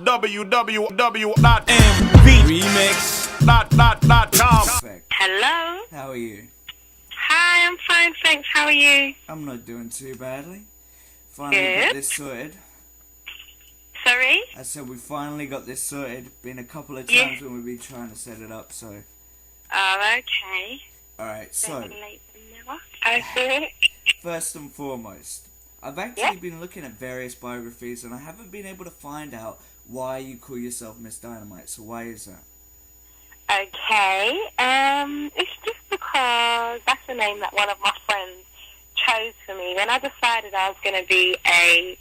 www.MVRemix.com. Hello. How are you? Hi, I'm fine, thanks. How are you? I'm not doing too badly. Finally got this sorted. Sorry? I said we finally got this sorted. Been a couple of Yeah. times when we've been trying to set it up, so. Oh, okay. Alright, so, Better late than never. Okay. first and foremost, I've actually been looking at various biographies and I haven't been able to find out why you call yourself Miss Dynamite, so why is that? Okay. It's just because that's the name that one of my friends chose for me. When I decided I was going to be a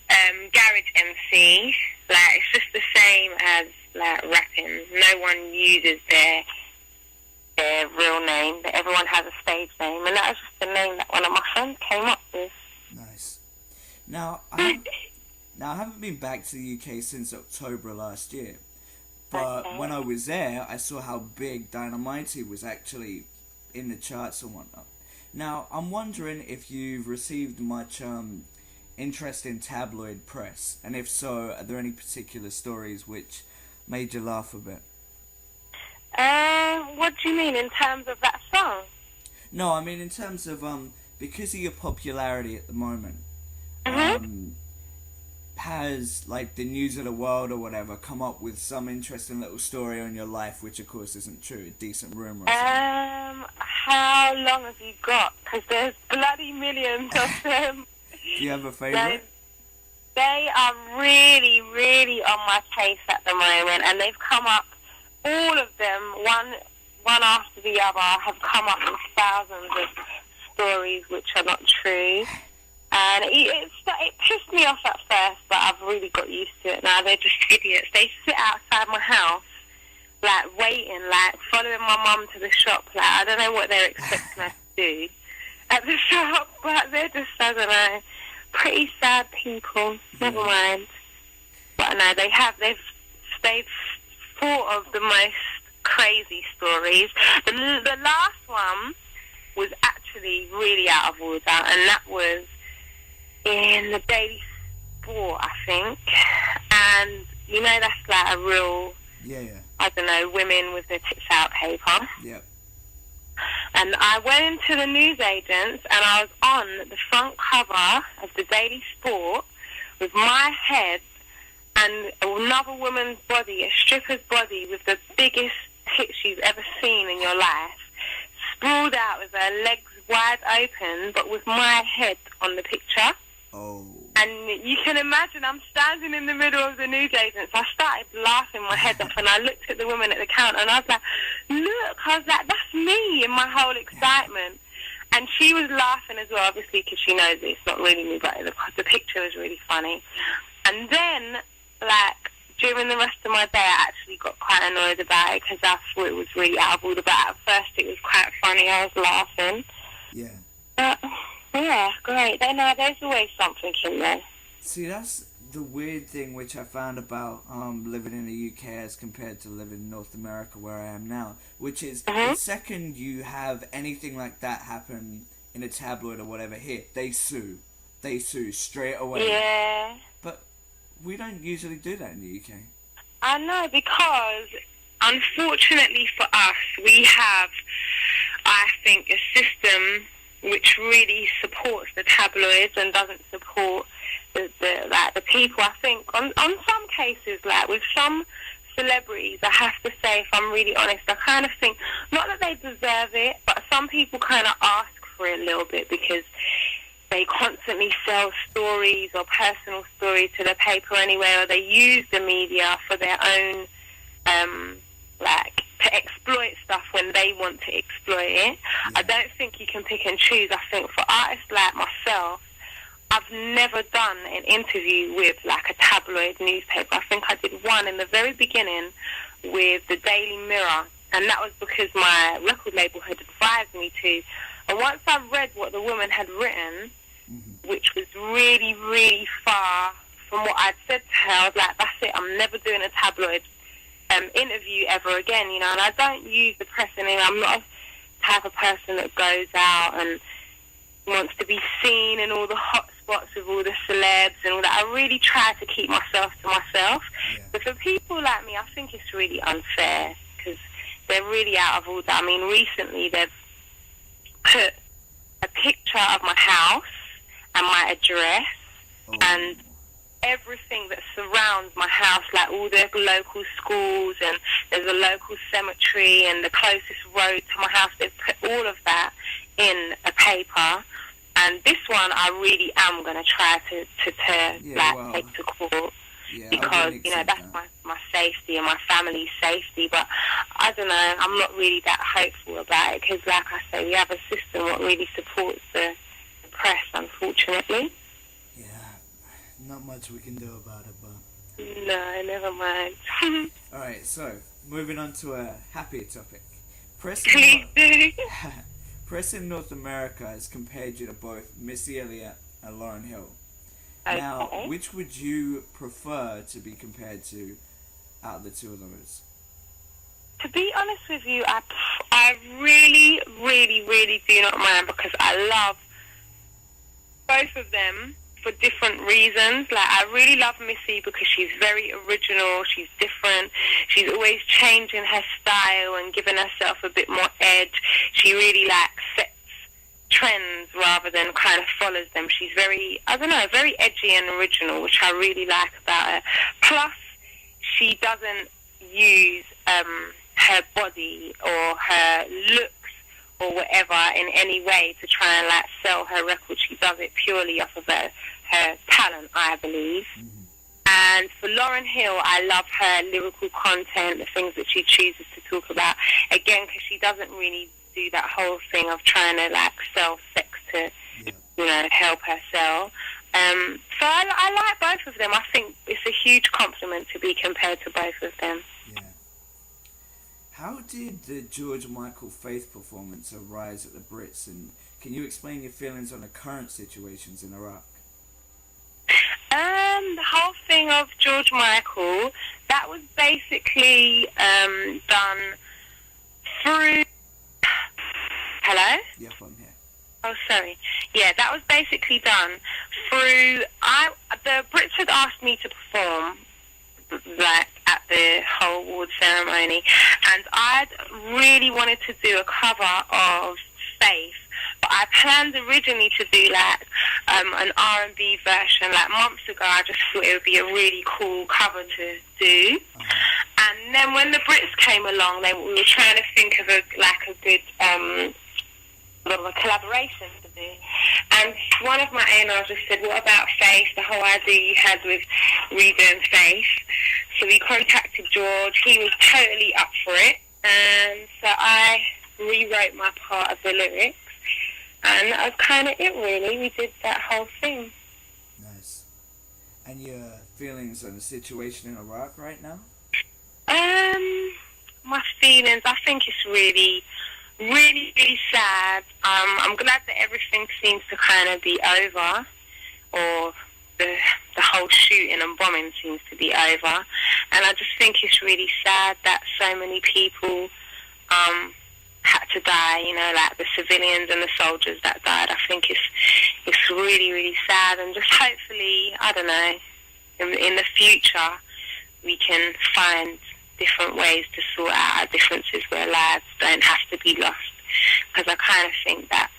garage MC, like, it's just the same as, like, rapping. No one uses their real name, but everyone has a stage name, and that was just the name that one of my friends came up with. Nice. Now, I haven't been back to the UK since October last year. But when I was there, I saw how big Dynamite was actually in the charts and whatnot. Now, I'm wondering if you've received much interest in tabloid press, and if so, are there any particular stories which made you laugh a bit? What do you mean in terms of that song? No, I mean in terms of because of your popularity at the moment. Has, like, the news of the world or whatever come up with some interesting little story on your life, which of course isn't true, a decent rumour or something? How long have you got? Because there's bloody millions of them. Do you have a favourite? They are really, really on my case at the moment, and they've come up, all of them, one after the other, have come up with thousands of stories which are not true. And it pissed me off at first, but I've really got used to it now. They're just idiots. They sit outside my house, like, waiting, like, following my mum to the shop. Like, I don't know what they're expecting us to do at the shop, but they're just, I don't know, pretty sad people. Never mind. But no, they've thought of the most crazy stories. The last one was actually really out of order, and that was in the Daily Sport, I think. And, you know, that's like a real, I don't know, women with their tits out paper. Yep. And I went into the newsagents, and I was on the front cover of the Daily Sport with my head and another woman's body, a stripper's body with the biggest tits you've ever seen in your life, sprawled out with her legs wide open, but with my head on the picture. Oh. And you can imagine I'm standing in the middle of the newsagents. I started laughing my head off, and I looked at the woman at the counter, and I was like, look, I was like, that's me, in my whole excitement. And she was laughing as well, obviously, because she knows it's not really me, but the picture was really funny. And then, like, during the rest of my day, I actually got quite annoyed about it, because I thought it was really out of order. But at first, it was quite funny. I was laughing. Yeah. Yeah, great. There's always something in there. See, that's the weird thing which I found about living in the UK as compared to living in North America where I am now, which is the second you have anything like that happen in a tabloid or whatever here, they sue straight away. Yeah. But we don't usually do that in the UK. I know, because unfortunately for us, we have, I think, a system which really supports the tabloids and doesn't support the people. I think on some cases, like with some celebrities, I have to say, if I'm really honest, I kind of think, not that they deserve it, but some people kind of ask for it a little bit, because they constantly sell stories or personal stories to the paper anyway, or they use the media for their own, like, to exploit stuff when they want to exploit it. Yeah. I don't think you can pick and choose. I think for artists like myself, I've never done an interview with, like, a tabloid newspaper. I think I did one in the very beginning with the Daily Mirror, and that was because my record label had advised me to. And once I read what the woman had written, which was really, really far from what I'd said to her, I was like, that's it, I'm never doing a tabloid interview ever again, you know. And I don't use the press anymore. I'm not the type of person that goes out and wants to be seen in all the hot spots with all the celebs and all that. I really try to keep myself to myself. Yeah. But for people like me, I think it's really unfair because they're really out of order. I mean, recently they've put a picture of my house and my address and everything that surrounds my house, like all the local schools, and there's a local cemetery and the closest road to my house. They've put all of that in a paper. And this one, I really am going to try to take to court because, you know, that's my safety and my family's safety. But I don't know, I'm not really that hopeful about it because, like I say, we have a system that really supports the press, unfortunately. Yeah, not much we can do about it, but... No, never mind. Alright, so, moving on to a happier topic. Please do. Press in North America has compared you to both Missy Elliott and Lauryn Hill. Okay. Now, which would you prefer to be compared to out of the two of those? To be honest with you, I really, really, really do not mind because I love both of them for different reasons. Like, I really love Missy because she's very original, she's different, she's always changing her style and giving herself a bit more edge. She really, like, sets trends rather than kind of follows them. She's very, I don't know, very edgy and original, which I really like about her. Plus, she doesn't use her body or her looks or whatever in any way to try and, like, sell her record. She does it purely off of her talent, I believe. And for Lauryn Hill, I love her lyrical content, the things that she chooses to talk about. Again, because she doesn't really do that whole thing of trying to, like, sell sex to, you know, help her sell. So I like both of them. I think it's a huge compliment to be compared to both of them. Yeah. How did the George Michael Faith performance arise at the Brits, and can you explain your feelings on the current situations in Iraq? The whole thing of George Michael, that was basically done through... Hello? Yep, I'm here. Oh, sorry. Yeah, that was basically done through... The Brits had asked me to perform, like, at the whole award ceremony, and I'd really wanted to do a cover of Faith, but I planned originally to do, like, an R&B version. Like, months ago, I just thought it would be a really cool cover to do. And then when the Brits came along, we were trying to think of a good a collaboration to do. And one of my A&Rs just said, what about Faith, the whole idea you had with redoing Faith? So we contacted George. He was totally up for it. And so I rewrote my part of the lyrics. And that was kind of it, really. We did that whole thing. Nice. And your feelings on the situation in Iraq right now? My feelings, I think it's really, really, really sad. I'm glad that everything seems to kind of be over, or the whole shooting and bombing seems to be over. And I just think it's really sad that so many people had to die, you know, like the civilians and the soldiers that died. I think it's really, really sad. And just hopefully, I don't know, in the future, we can find different ways to sort out our differences where lives don't have to be lost. Because I kind of think that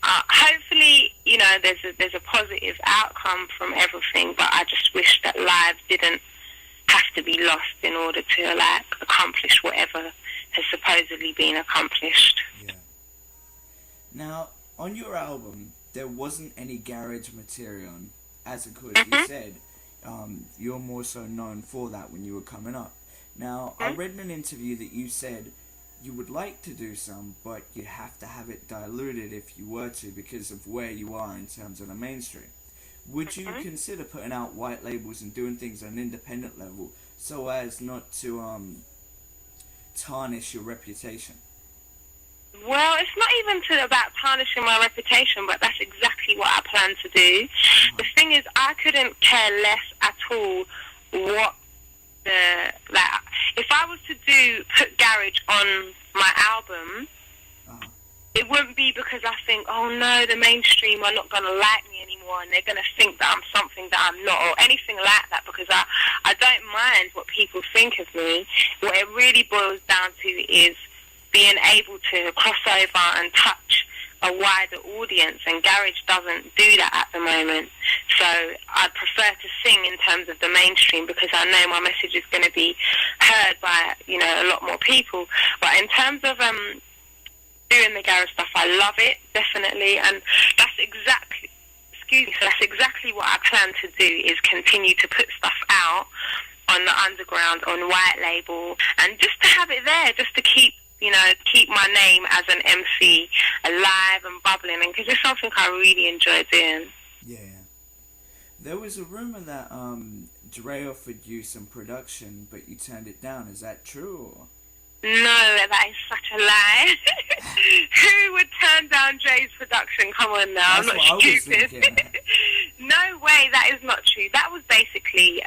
hopefully, you know, there's a positive outcome from everything, but I just wish that lives didn't have to be lost in order to, like, accomplish whatever has supposedly been accomplished. Yeah. Now, on your album, there wasn't any garage material, as of course you said, you're more so known for that when you were coming up. Now, I read in an interview that you said you would like to do some, but you have to have it diluted if you were to because of where you are in terms of the mainstream. Would you consider putting out white labels and doing things on an independent level so as not to tarnish your reputation? Well, it's not even about tarnishing my reputation, but that's exactly what I plan to do. The thing is, I couldn't care less at all what if I was to put garage on my album, it wouldn't be because I think, oh no, the mainstream are not going to like me anymore and they're going to think that I'm something that I'm not or anything like that, because I don't mind what people think of me. What it really boils down to is being able to cross over and touch a wider audience, and garage doesn't do that at the moment. So I'd prefer to sing in terms of the mainstream because I know my message is going to be heard by, you know, a lot more people. But in terms of doing the garage stuff, I love it, definitely, and that's exactly, so that's exactly what I plan to do, is continue to put stuff out on the underground, on white label, and just to have it there, just to keep, you know, keep my name as an MC alive and bubbling, and because it's something I really enjoy doing. Yeah. There was a rumor that Dre offered you some production, but you turned it down. Is that true? Or? No, that is such a lie. Who would turn down Dre's production? Come on now, I'm not stupid. No way, that is not true. That was basically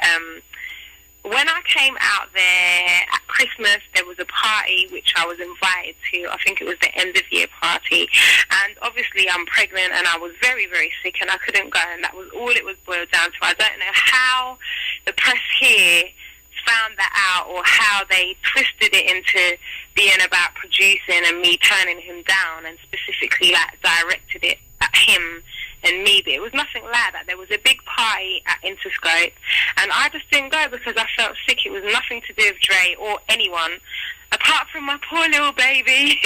when I came out there at Christmas, there was a party which I was invited to. I think it was the end of year party. And obviously I'm pregnant and I was very, very sick and I couldn't go. And that was all it was boiled down to. I don't know how the press here found that out or how they twisted it into being about producing and me turning him down, and specifically like directed it at him and me. But it was nothing like that. There was a big party at Interscope and I just didn't go because I felt sick. It was nothing to do with Dre or anyone apart from my poor little baby.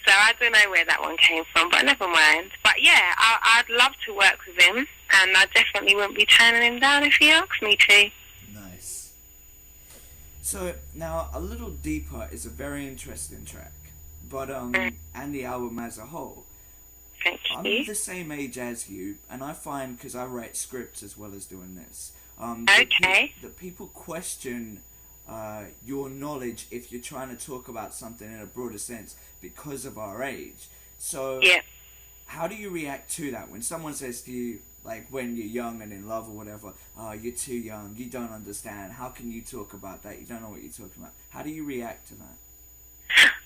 So I don't know where that one came from, but never mind. But yeah, I'd love to work with him, and I definitely wouldn't be turning him down if he asked me to. Nice. So now A Little Deeper is a very interesting track, but and the album as a whole. Thank you. I'm the same age as you, and I find, because I write scripts as well as doing this, that people question your knowledge if you're trying to talk about something in a broader sense because of our age. So yeah. How do you react to that when someone says to you, like when you're young and in love or whatever, oh, you're too young, you don't understand, how can you talk about that, you don't know what you're talking about? How do you react to that?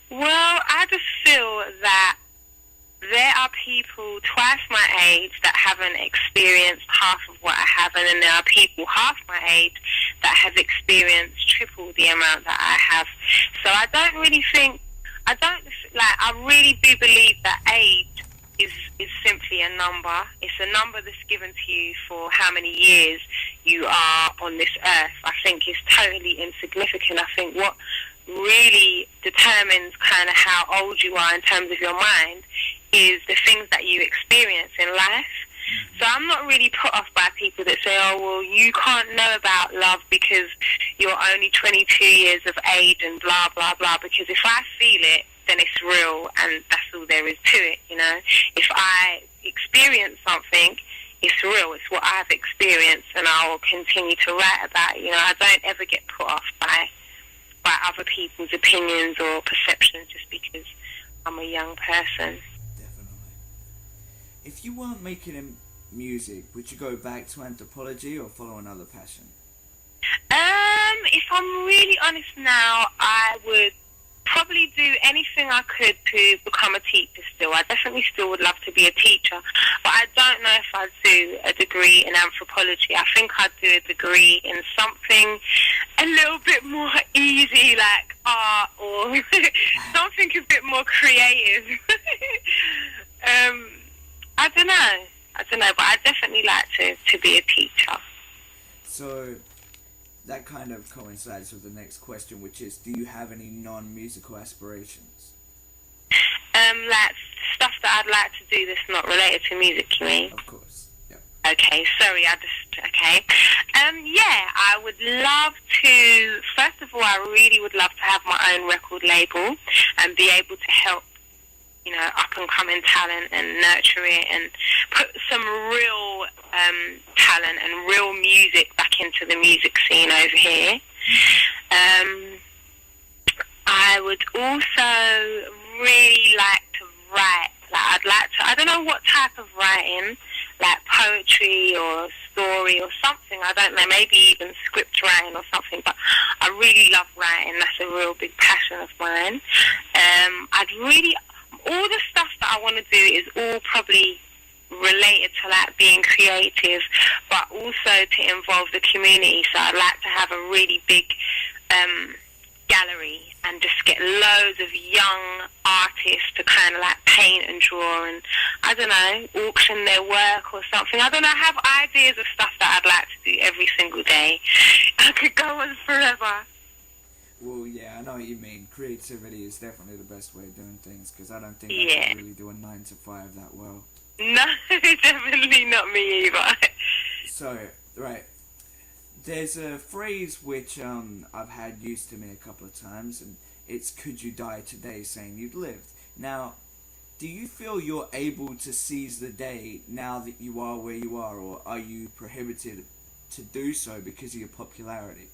Well, I just feel that there are people twice my age that haven't experienced half of what I have, and then there are people half my age that have experienced triple the amount that I have. So I don't really think, I really do believe that age is simply a number. It's a number that's given to you for how many years you are on this earth. I think it's totally insignificant. I think what really determines kind of how old you are in terms of your mind is the things that you experience in life. So I'm not really put off by people that say, oh, well, you can't know about love because you're only 22 years of age and blah, blah, blah. Because if I feel it, then it's real, and that's all there is to it, you know. If I experience something, it's real. It's what I've experienced, and I will continue to write about it. You know, I don't ever get put off by other people's opinions or perceptions just because I'm a young person. If you weren't making music, would you go back to anthropology or follow another passion? If I'm really honest now, I would probably do anything I could to become a teacher still. I definitely still would love to be a teacher, but I don't know if I'd do a degree in anthropology. I think I'd do a degree in something a little bit more easy, like art, or something a bit more creative. I don't know, but I'd definitely like to be a teacher. So that kind of coincides with the next question, which is, do you have any non-musical aspirations? Like stuff that I'd like to do that's not related to music, you mean? Of course, yeah. Okay, sorry, okay. Yeah, I would love to, first of all, I really would love to have my own record label and be able to help, you know, up-and-coming talent and nurture it and put some real talent and real music back into the music scene over here. I would also really like to write. Like, I don't know what type of writing, like poetry or story or something, I don't know, maybe even script writing or something, but I really love writing. That's a real big passion of mine. all the stuff that I want to do is all probably related to like being creative, but also to involve the community. So I'd like to have a really big gallery and just get loads of young artists to kind of like paint and draw and, I don't know, auction their work or something. I don't know, I have ideas of stuff that I'd like to do every single day. I could go on forever. Well, yeah, I know what you mean. Creativity is definitely the best way of doing things, because I don't think I can really do a 9 to 5 that well. No, definitely not me either. So, right. There's a phrase which I've had used to me a couple of times, and it's "could you die today," saying you'd lived. Now, do you feel you're able to seize the day now that you are where you are, or are you prohibited to do so because of your popularity?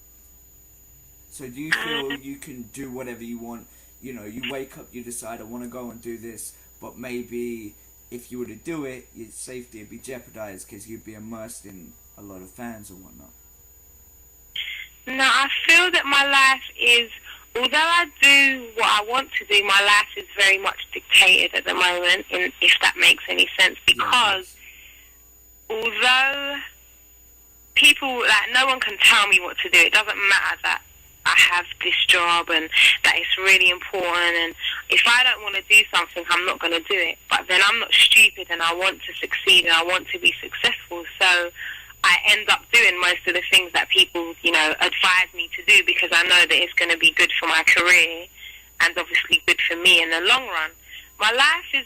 So do you feel you can do whatever you want? You know, you wake up, you decide, I want to go and do this, but maybe if you were to do it, your safety would be jeopardized because you'd be immersed in a lot of fans or whatnot. No, I feel that my life is, although I do what I want to do, my life is very much dictated at the moment, if that makes any sense, because although people, like, no one can tell me what to do, it doesn't matter that I have this job and that it's really important, and if I don't want to do something, I'm not going to do it. But then I'm not stupid, and I want to succeed and I want to be successful, so I end up doing most of the things that people, you know, advise me to do, because I know that it's going to be good for my career and obviously good for me in the long run. My life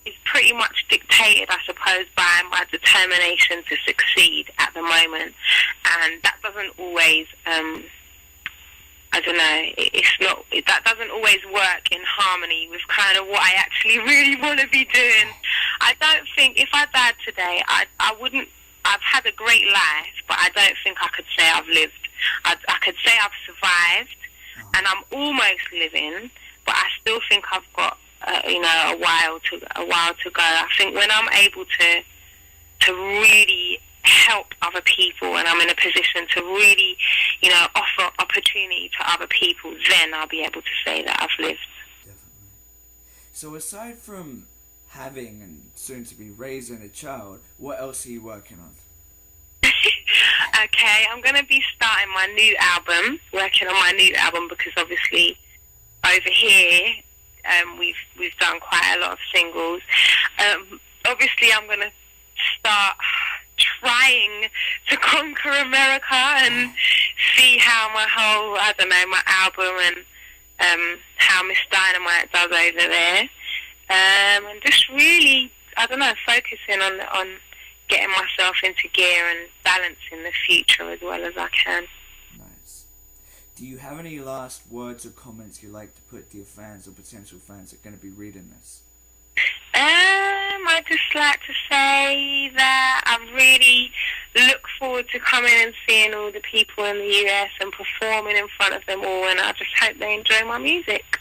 is pretty much dictated, I suppose, by my determination to succeed at the moment, and that doesn't always, I don't know, that doesn't always work in harmony with kind of what I actually really want to be doing. I don't think, if I died today, I wouldn't, I've had a great life, but I don't think I could say I've lived. I could say I've survived, and I'm almost living, but I still think I've got, you know, a while to go. I think when I'm able to really help other people, and I'm in a position to really, you know, offer opportunity to other people, then I'll be able to say that I've lived. Definitely. So aside from having and soon to be raising a child, what else are you working on? Okay, I'm going to be starting my new album, working on my new album, because obviously over here we've done quite a lot of singles. Obviously I'm going to start trying to conquer America and see how my whole, I don't know, my album and how Miss Dynamite does over there. And just really, I don't know, focusing on getting myself into gear and balancing the future as well as I can. Nice. Do you have any last words or comments you'd like to put to your fans or potential fans that are going to be reading this? I'd just like to say that I really look forward to coming and seeing all the people in the US and performing in front of them all, and I just hope they enjoy my music.